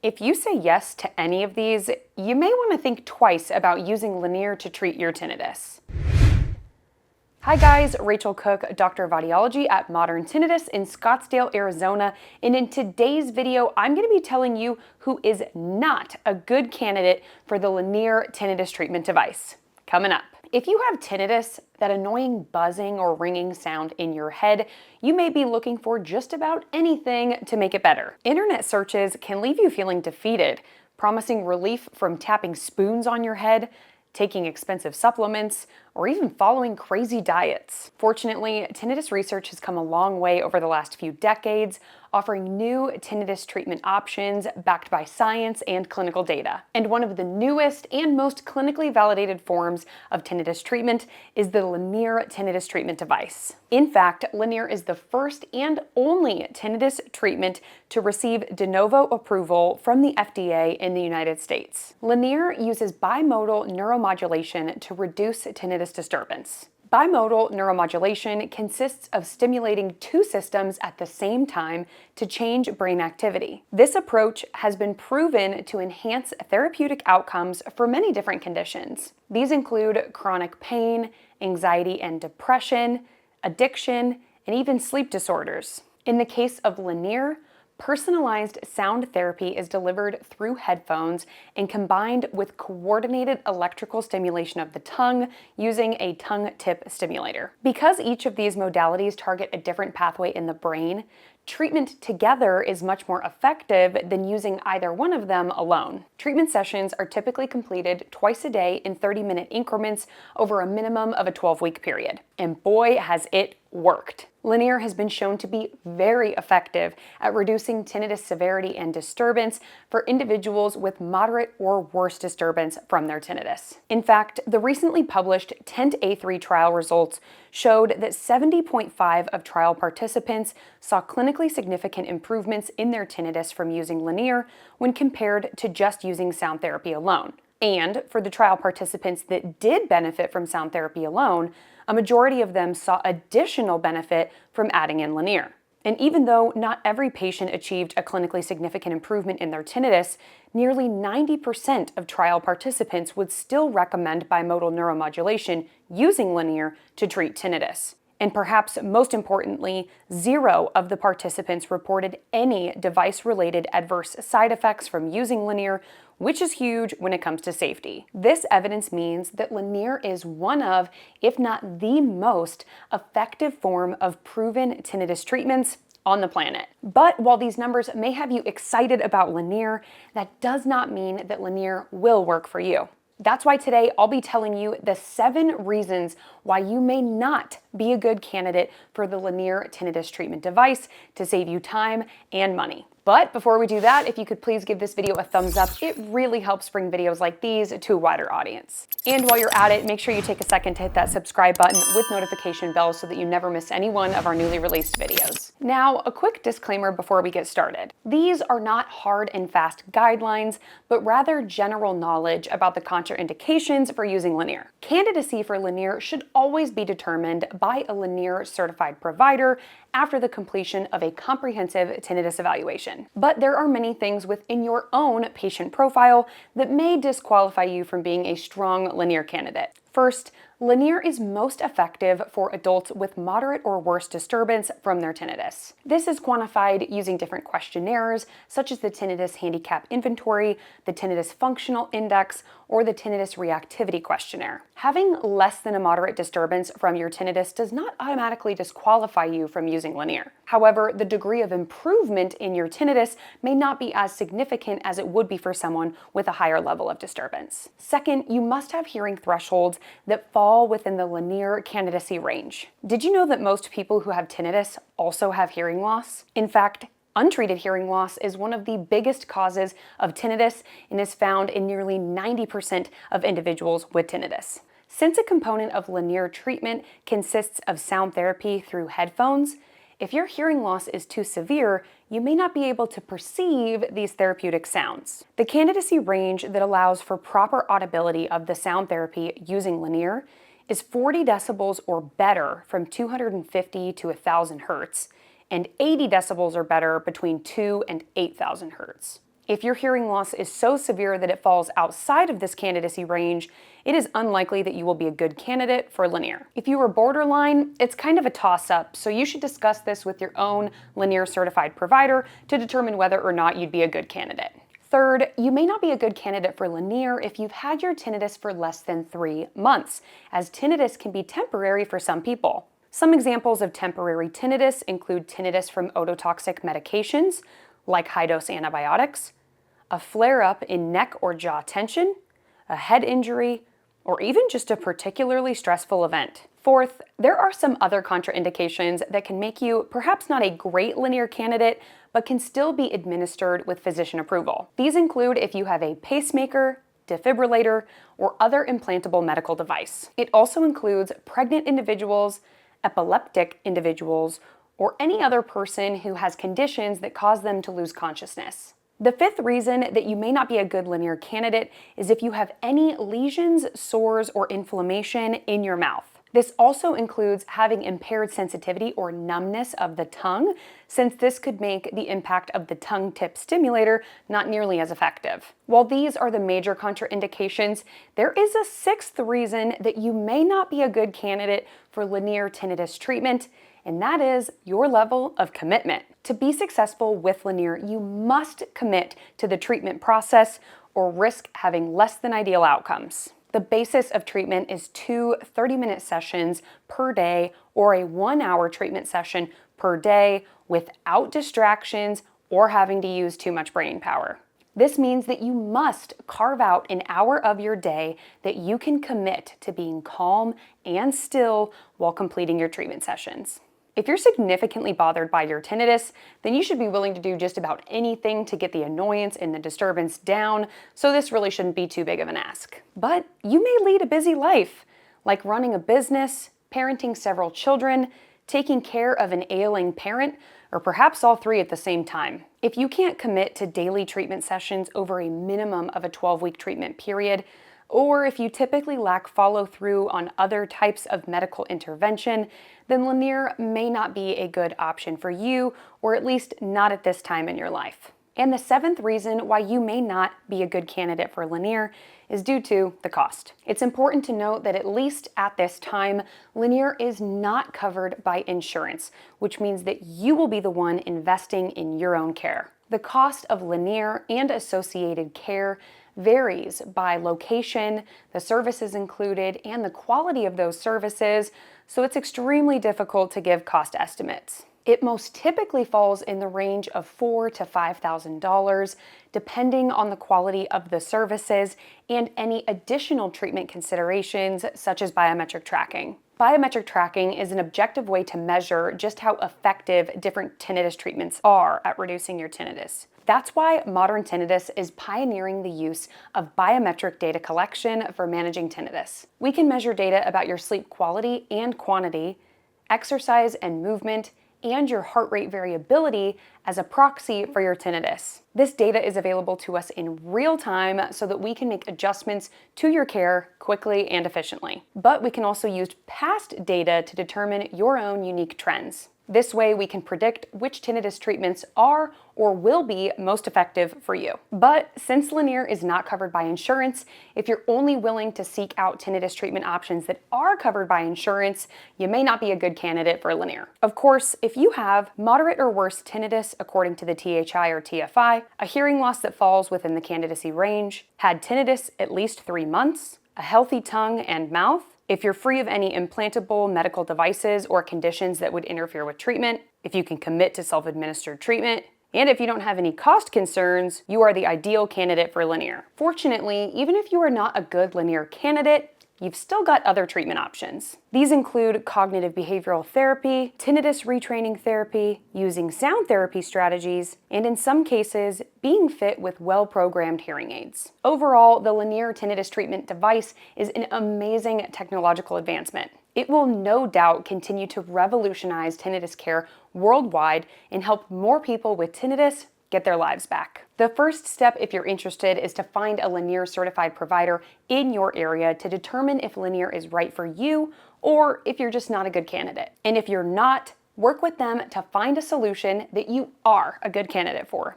If you say yes to any of these, you may want to think twice about using Lenire to treat your tinnitus. Hi guys, Rachael Cook, Doctor of Audiology at Modern Tinnitus in Scottsdale, Arizona, and in today's video, I'm going to be telling you who is not a good candidate for the Lenire Tinnitus Treatment Device. Coming up. If you have tinnitus, that annoying buzzing or ringing sound in your head, you may be looking for just about anything to make it better. Internet searches can leave you feeling defeated, promising relief from tapping spoons on your head, taking expensive supplements, or even following crazy diets. Fortunately, tinnitus research has come a long way over the last few decades, offering new tinnitus treatment options backed by science and clinical data. And one of the newest and most clinically validated forms of tinnitus treatment is the Lenire Tinnitus Treatment Device. In fact, Lenire is the first and only tinnitus treatment to receive de novo approval from the FDA in the United States. Lenire uses bimodal neuromodulation to reduce tinnitus disturbance. Bimodal neuromodulation consists of stimulating two systems at the same time to change brain activity. This approach has been proven to enhance therapeutic outcomes for many different conditions. These include chronic pain, anxiety and depression, addiction, and even sleep disorders. In the case of Lenire, personalized sound therapy is delivered through headphones and combined with coordinated electrical stimulation of the tongue using a tongue tip stimulator. Because each of these modalities target a different pathway in the brain, treatment together is much more effective than using either one of them alone. Treatment sessions are typically completed twice a day in 30-minute increments over a minimum of a 12-week period. And boy, has it worked. Lenire has been shown to be very effective at reducing tinnitus severity and disturbance for individuals with moderate or worse disturbance from their tinnitus. In fact, the recently published TENT-A3 trial results showed that 70.5% of trial participants saw clinically significant improvements in their tinnitus from using Lenire when compared to just using sound therapy alone. And for the trial participants that did benefit from sound therapy alone, a majority of them saw additional benefit from adding in Lenire. And even though not every patient achieved a clinically significant improvement in their tinnitus, nearly 90% of trial participants would still recommend bimodal neuromodulation using Lenire to treat tinnitus. And perhaps most importantly, 0 of the participants reported any device-related adverse side effects from using Lenire, which is huge when it comes to safety. This evidence means that Lenire is one of, if not the most, effective form of proven tinnitus treatments on the planet. But while these numbers may have you excited about Lenire, that does not mean that Lenire will work for you. That's why today I'll be telling you the 7 reasons why you may not be a good candidate for the Lenire Tinnitus Treatment Device to save you time and money. But before we do that, if you could please give this video a thumbs up, it really helps bring videos like these to a wider audience. And while you're at it, make sure you take a second to hit that subscribe button with notification bell so that you never miss any one of our newly released videos. Now, a quick disclaimer before we get started. These are not hard and fast guidelines, but rather general knowledge about the contraindications for using Lenire. Candidacy for Lenire should always be determined by a Lenire certified provider after the completion of a comprehensive tinnitus evaluation. But there are many things within your own patient profile that may disqualify you from being a strong Lenire candidate. First, Lenire is most effective for adults with moderate or worse disturbance from their tinnitus. This is quantified using different questionnaires, such as the Tinnitus Handicap Inventory, the Tinnitus Functional Index, or the Tinnitus Reactivity Questionnaire. Having less than a moderate disturbance from your tinnitus does not automatically disqualify you from using Lenire. However, the degree of improvement in your tinnitus may not be as significant as it would be for someone with a higher level of disturbance. Second, you must have hearing thresholds that fall within the Lenire candidacy range. Did you know that most people who have tinnitus also have hearing loss? In fact, untreated hearing loss is one of the biggest causes of tinnitus and is found in nearly 90% of individuals with tinnitus. Since a component of Lenire treatment consists of sound therapy through headphones, if your hearing loss is too severe, you may not be able to perceive these therapeutic sounds. The candidacy range that allows for proper audibility of the sound therapy using Lenire is 40 decibels or better from 250 to 1,000 hertz, and 80 decibels or better between 2 and 8,000 hertz. If your hearing loss is so severe that it falls outside of this candidacy range, it is unlikely that you will be a good candidate for Lenire. If you are borderline, it's kind of a toss-up, so you should discuss this with your own Lenire certified provider to determine whether or not you'd be a good candidate. Third, you may not be a good candidate for Lenire if you've had your tinnitus for less than 3 months, as tinnitus can be temporary for some people. Some examples of temporary tinnitus include tinnitus from ototoxic medications, like high-dose antibiotics, a flare-up in neck or jaw tension, a head injury, or even just a particularly stressful event. Fourth, there are some other contraindications that can make you perhaps not a great Lenire candidate, but can still be administered with physician approval. These include if you have a pacemaker, defibrillator, or other implantable medical device. It also includes pregnant individuals, epileptic individuals, or any other person who has conditions that cause them to lose consciousness. The fifth reason that you may not be a good Lenire candidate is if you have any lesions, sores, or inflammation in your mouth. This also includes having impaired sensitivity or numbness of the tongue, since this could make the impact of the tongue tip stimulator not nearly as effective. While these are the major contraindications, there is a sixth reason that you may not be a good candidate for Lenire tinnitus treatment, and that is your level of commitment. To be successful with Lenire, you must commit to the treatment process or risk having less than ideal outcomes. The basis of treatment is 2 30-minute sessions per day or a 1-hour treatment session per day without distractions or having to use too much brain power. This means that you must carve out an hour of your day that you can commit to being calm and still while completing your treatment sessions. If you're significantly bothered by your tinnitus, then you should be willing to do just about anything to get the annoyance and the disturbance down, so this really shouldn't be too big of an ask. But you may lead a busy life, like running a business, parenting several children, taking care of an ailing parent, or perhaps all three at the same time. If you can't commit to daily treatment sessions over a minimum of a 12-week treatment period, or if you typically lack follow-through on other types of medical intervention, then Lenire may not be a good option for you, or at least not at this time in your life. And the seventh reason why you may not be a good candidate for Lenire is due to the cost. It's important to note that at least at this time, Lenire is not covered by insurance, which means that you will be the one investing in your own care. The cost of Lenire and associated care varies by location, the services included, and the quality of those services, so it's extremely difficult to give cost estimates. It most typically falls in the range of $4,000 to $5,000, depending on the quality of the services and any additional treatment considerations, such as biometric tracking. Biometric tracking is an objective way to measure just how effective different tinnitus treatments are at reducing your tinnitus. That's why Modern Tinnitus is pioneering the use of biometric data collection for managing tinnitus. We can measure data about your sleep quality and quantity, exercise and movement, and your heart rate variability as a proxy for your tinnitus. This data is available to us in real time so that we can make adjustments to your care quickly and efficiently. But we can also use past data to determine your own unique trends. This way we can predict which tinnitus treatments are or will be most effective for you. But since Lenire is not covered by insurance, if you're only willing to seek out tinnitus treatment options that are covered by insurance, you may not be a good candidate for Lenire. Of course, if you have moderate or worse tinnitus according to the THI or TFI, a hearing loss that falls within the candidacy range, had tinnitus at least 3 months, a healthy tongue and mouth, if you're free of any implantable medical devices or conditions that would interfere with treatment, if you can commit to self-administered treatment, and if you don't have any cost concerns, you are the ideal candidate for Lenire. Fortunately, even if you are not a good Lenire candidate, you've still got other treatment options. These include cognitive behavioral therapy, tinnitus retraining therapy, using sound therapy strategies, and in some cases, being fit with well-programmed hearing aids. Overall, the Lenire Tinnitus Treatment Device is an amazing technological advancement. It will no doubt continue to revolutionize tinnitus care worldwide and help more people with tinnitus get their lives back. The first step, if you're interested, is to find a Lenire certified provider in your area to determine if Lenire is right for you or if you're just not a good candidate. And if you're not, work with them to find a solution that you are a good candidate for.